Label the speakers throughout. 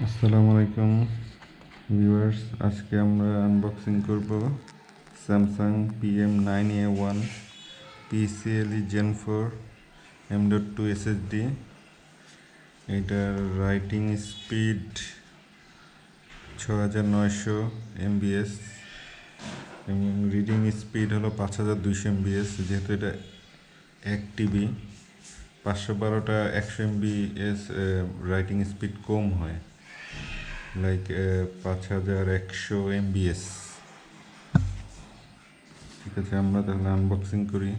Speaker 1: আসসালামু আলাইকুম ভিউয়ার্স, আজকে আমরা আনবক্সিং করব Samsung PM9A1 PCIe GEN4 M.2 SSD। এটার রাইটিং স্পিড 6900 MBS এবং রিডিং স্পিড হলো 5200 MBS। যেহেতু এটা 1 TB 512টা 100 MBS রাইটিং স্পিড কম হয়, লাইক 5100 MBS। ঠিক আছে, আমরা তাহলে আনবক্সিং করি।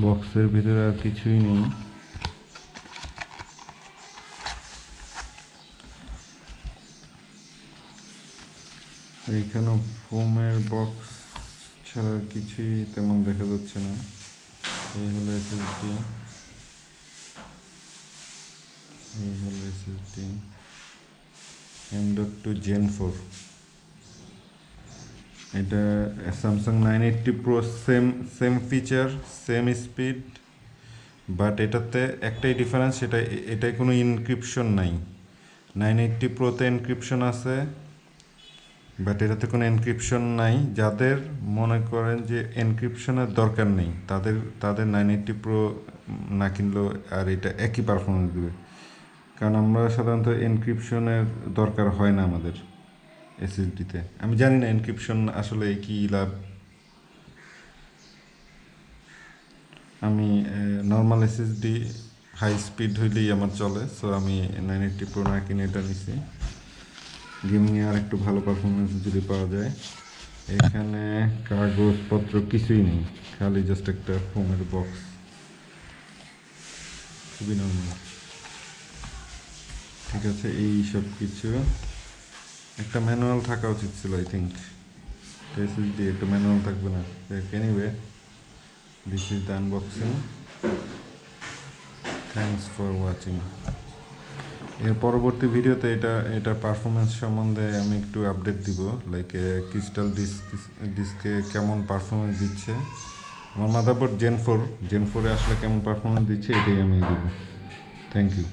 Speaker 1: বক্সের ভিতরে আর কিছুই নেই। এইখানেও ফোমের বক্স ছাড়া কিছুই তেমন দেখা যাচ্ছে না। এই হলো এসএসডি, এই হলো এসএসডি M.2 GEN4। এটা Samsung 980 Pro, same feature, same speed, but এটাতে একটাই ডিফারেন্স, এটায় কোনো এনক্রিপশন নাই। 980 Proতে এনক্রিপশন আছে, বাট এটাতে কোনো এনক্রিপশন নাই। যাদের মনে করেন যে এনক্রিপশনের দরকার নেই, তাদের 980 Pro না কিনলেও আর এটা একই পারফরমেন্স দেবে, কারণ আমরা সাধারণত এনক্রিপশনের দরকার হয় না আমাদের এসএসডিতে। আমি জানি না এনক্রিপশন আসলে কি লাভ। আমি নর্মাল এসএসডি হাই স্পিড হইলেই আমার চলে, সো আমি 980 Pro না কিনে এটা নিছি। গেমিংয়ে আর একটু ভালো পারফরমেন্স যদি পাওয়া যায়। এখানে কাগজপত্র কিছুই নেই, খালি জাস্ট একটা ফোমের বক্স, খুবই নর্মাল। ঠিক আছে, এই সব কিছু। একটা ম্যানুয়াল থাকা উচিত ছিল, আই থিঙ্ক। এসএসডি একটা ম্যানুয়াল থাকবে না। Anyway, this is the unboxing. Thanks for watching. এর পরবর্তী ভিডিওতে এটা পারফরমেন্স সম্বন্ধে আমি একটু আপডেট দিব, লাইক ক্রিস্টাল ডিস্কে কেমন পারফরমেন্স দিচ্ছে, আমার মাদারবোর্ড Gen4 আসলে কেমন পারফরমেন্স দিচ্ছে, এটাই আমি দিব। Thank you.